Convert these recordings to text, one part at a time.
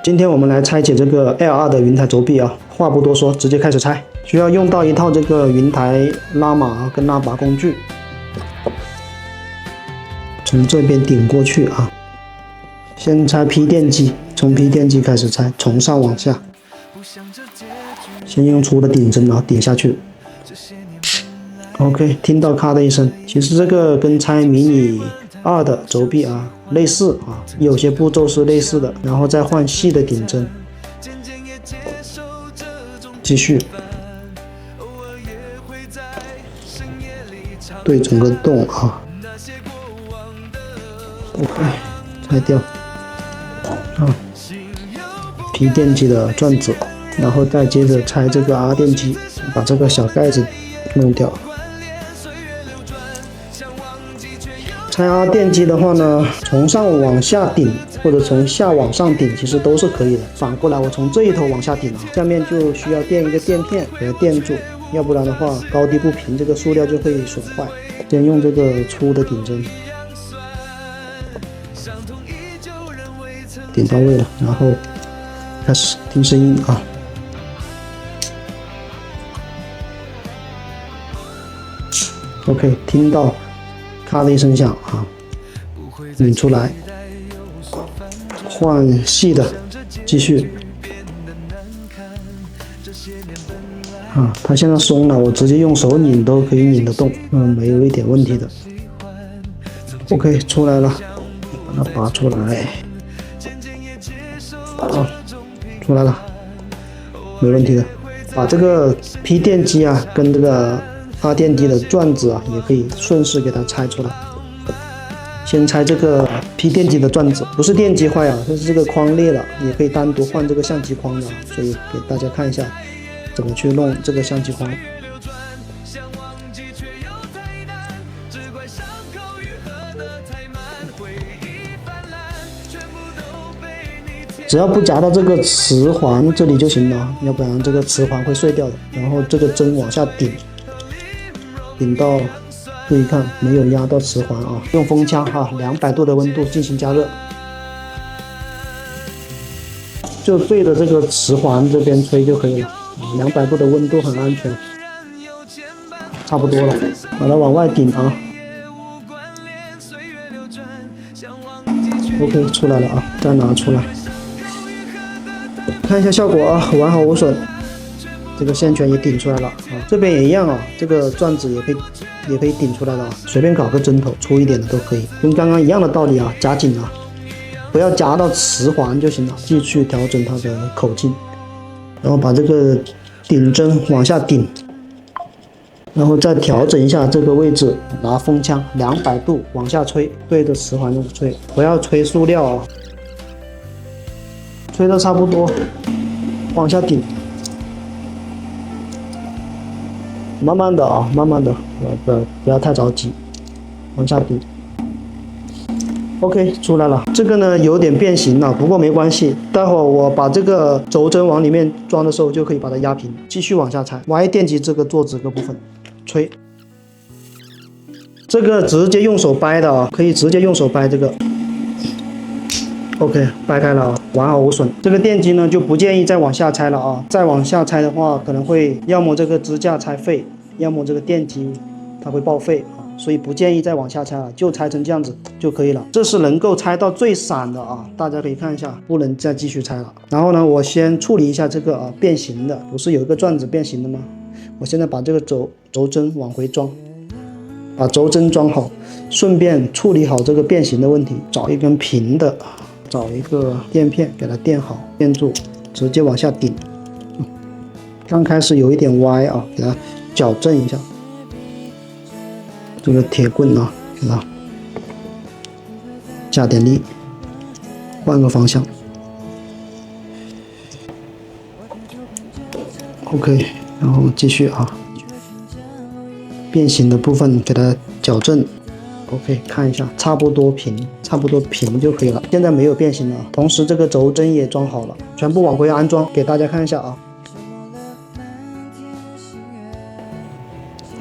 今天我们来拆解这个 L2 的云台轴臂啊，话不多说，直接开始拆。需要用到一套这个云台拉马跟拉拔工具，从这边顶过去啊。先拆披电机，从披电机开始拆，从上往下。先用粗的顶针啊顶下去。OK， 听到咔的一声，其实这个跟拆迷你2的轴臂啊类似啊，有些步骤是类似的，然后再换细的顶针，继续对整个洞啊 ，OK， 拆掉啊，皮电机的转子，然后再接着拆这个 R 电机，把这个小盖子弄掉。拆 R 电机的话呢，从上往下顶或者从下往上顶，其实都是可以的。反过来，我从这一头往下顶啊，下面就需要垫一个垫片给它垫住，要不然的话高低不平，这个塑料就会损坏。先用这个粗的顶针顶到位了，然后开始听声音啊。OK， 听到咔的一声响啊，拧出来，换细的，继续。啊，它现在松了，我直接用手拧都可以拧得动，没有一点问题的。OK， 出来了，把它拔出来。啊，出来了，没问题的。把这个披电机啊，跟这个R电机的转子啊，也可以顺势给它拆出来。先拆这个披电机的转子，不是电机坏啊，但是这个框裂了，也可以单独换这个相机框的，所以给大家看一下怎么去弄这个相机框。只要不夹到这个磁环这里就行了，要不然这个磁环会碎掉的。然后这个针往下顶，顶到，注意看没有压到磁环啊，用风枪哈，200度的温度进行加热，就对着这个磁环这边吹就可以了。200度的温度很安全，差不多了，把它往外顶啊。OK， 出来了啊，再拿出来。看一下效果啊，完好无损，这个线圈也顶出来了啊，这边也一样啊，这个转子也可以顶出来了啊，随便搞个针头粗一点的都可以，跟刚刚一样的道理啊，夹紧啊，不要夹到磁环就行了，继续调整它的口径，然后把这个顶针往下顶，然后再调整一下这个位置，拿风枪200度往下吹，对着磁环吹，不要吹塑料啊。吹到差不多，往下顶，慢慢的啊，慢慢的，不要太着急，往下顶。OK， 出来了。这个呢有点变形了，不过没关系，待会儿我把这个轴针往里面装的时候就可以把它压平，继续往下拆。Y 电机这个座子这个部分，吹。这个直接用手掰的啊，可以直接用手掰这个。OK， 掰开了啊，完好无损。这个电机呢就不建议再往下拆了啊，再往下拆的话，可能会要么这个支架拆废，要么这个电机它会报废啊，所以不建议再往下拆了，就拆成这样子就可以了。这是能够拆到最散的啊，大家可以看一下，不能再继续拆了。然后呢，我先处理一下这个变形的，不是有一个转子变形的吗？我现在把这个轴针往回装，把轴针装好，顺便处理好这个变形的问题，找一根平的。找一个垫片给它垫好，垫住，直接往下顶。刚开始有一点歪啊，给它矫正一下。这个铁棍啊，给它加点力，换个方向。OK， 然后继续啊，变形的部分给它矫正。OK， 看一下，差不多平就可以了。现在没有变形了，同时这个轴针也装好了，全部往回安装，给大家看一下啊。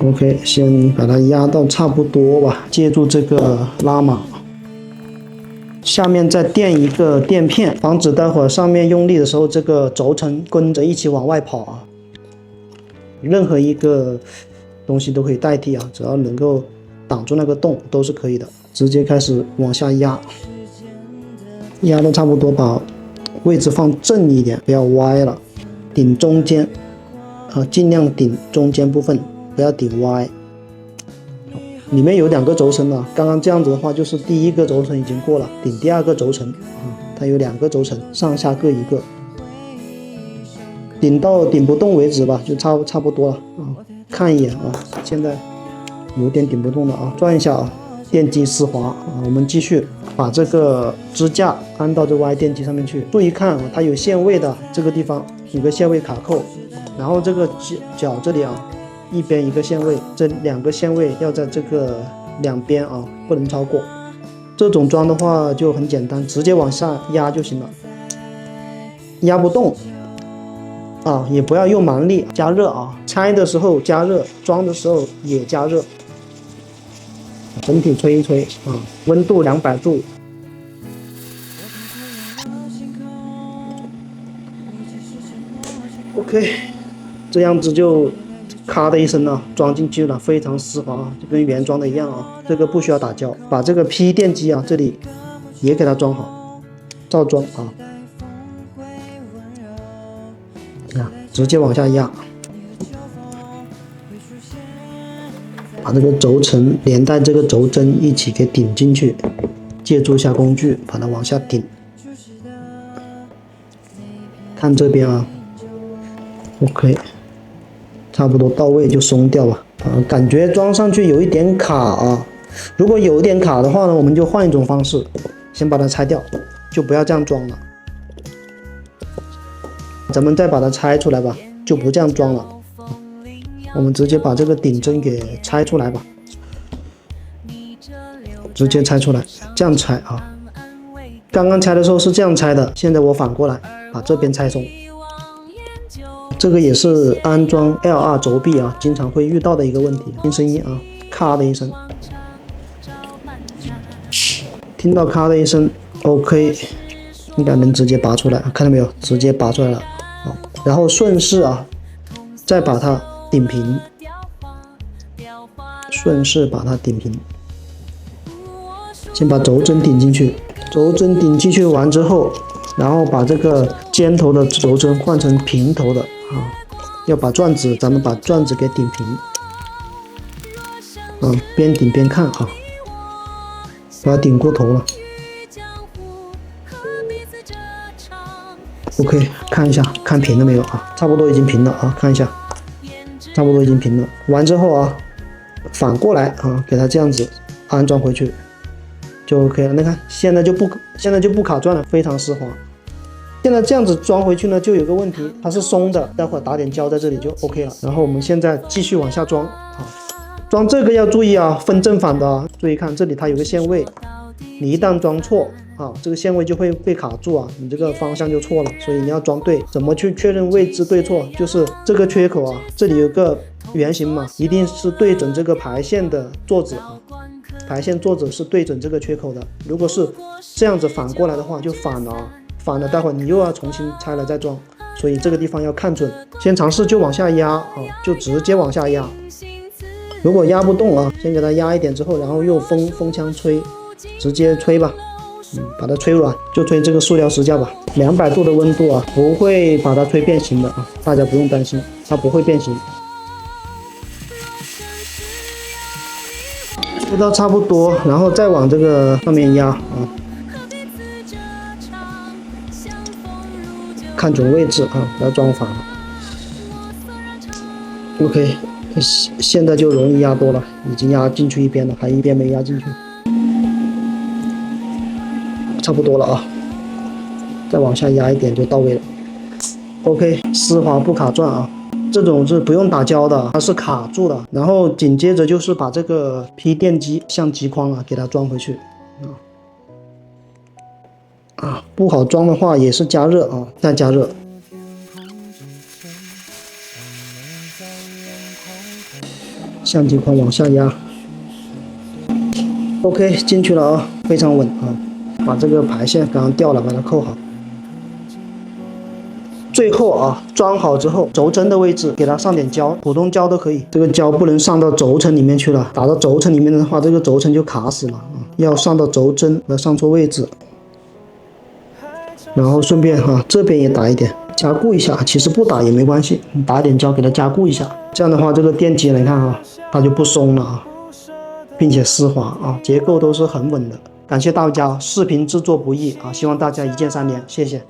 OK， 先把它压到差不多吧，借助这个拉马，下面再垫一个垫片，防止待会儿上面用力的时候，这个轴承跟着一起往外跑啊。任何一个东西都可以代替啊，只要能够挡住那个洞都是可以的。直接开始往下压，压的差不多，把位置放正一点，不要歪了，顶中间啊，尽量顶中间部分，不要顶歪。里面有2个轴承了，刚刚这样子的话，就是第1个轴承已经过了，顶第2个轴承啊，它有2个轴承，上下各1个，顶到顶不动为止吧，就差不多了啊。看一眼啊，现在有点顶不动了啊，转一下啊，电机丝滑啊。我们继续把这个支架安到这 Y 电机上面去，注意看啊，它有限位的，这个地方有个限位卡扣，然后这个角这里啊。一边1个限位，这2个限位要在这个2边啊，不能超过。这种装的话就很简单，直接往下压就行了，压不动啊，也不要用蛮力，加热啊，拆的时候加热，装的时候也加热，整体吹一吹啊，温度200度。OK， 这样子就。咔的一声呢，装进去了，非常丝滑啊，就跟原装的一样啊。这个不需要打胶，把这个 P 电机啊，这里也给它装好，照装啊。直接往下压，把这个轴承连带这个轴针一起给顶进去，借助一下工具把它往下顶。看这边啊 ，OK。差不多到位就松掉吧，感觉装上去有一点卡啊，如果有一点卡的话呢，我们就换一种方式，先把它拆掉，就不要这样装了。咱们再把它拆出来吧，就不这样装了。我们直接把这个顶针给拆出来吧，直接拆出来，这样拆啊。刚刚拆的时候是这样拆的，现在我反过来把这边拆松。这个也是安装 LR 轴臂啊，经常会遇到的一个问题。听声音啊，咔的一声，听到咔的一声 ，OK， 应该能直接拔出来，看到没有？直接拔出来了。好，然后顺势啊，再把它顶平，顺势把它顶平。先把轴针顶进去，轴针顶进去完之后，然后把这个尖头的轴针换成平头的。要把转子，咱们把转子给顶平，边顶边看啊，把它顶过头了。OK， 看一下，看平了没有啊？差不多已经平了啊，看一下，差不多已经平了。完之后啊，反过来啊，给它这样子安装回去，就 OK 了。你看，现在就不卡转了，非常丝滑。现在这样子装回去呢，就有个问题，它是松的，待会儿打点胶在这里就 OK 了。然后我们现在继续往下装啊，装这个要注意啊，分正反的啊，注意看这里它有个限位，你一旦装错啊，这个限位就会被卡住啊，你这个方向就错了，所以你要装对。怎么去确认位置对错？就是这个缺口啊，这里有个圆形嘛，一定是对准这个排线的座子啊，排线座子是对准这个缺口的。如果是这样子反过来的话，就反了啊。反了，待会儿你又要重新拆了再装，所以这个地方要看准。先尝试就往下压啊，就直接往下压。如果压不动啊，先给它压一点之后，然后用风枪吹，直接吹吧，把它吹软，就吹这个塑料支架吧。200度的温度啊，不会把它吹变形的啊，大家不用担心，它不会变形。吹到差不多，然后再往这个上面压啊。看准位置啊，不要装反了。OK， 现在就容易压多了，已经压进去一边了，还一边没压进去，差不多了啊，再往下压一点就到位了。OK， 丝滑不卡转啊，这种是不用打胶的，它是卡住的。然后紧接着就是把这个 P 电机相机框啊给它装回去啊，不好装的话也是加热啊，再加热。相机框往下压 ，OK 进去了啊，非常稳啊。把这个排线刚刚掉了，把它扣好。最后啊，装好之后，轴针的位置给它上点胶，普通胶都可以。这个胶不能上到轴承里面去了，打到轴承里面的话，这个轴承就卡死了啊。要上到轴针，要上错位置。然后顺便这边也打一点，加固一下。其实不打也没关系，你打点胶给它加固一下。这样的话，这个电机你看它就不松了啊，并且丝滑啊，结构都是很稳的。感谢大家，视频制作不易啊，希望大家一键3连，谢谢。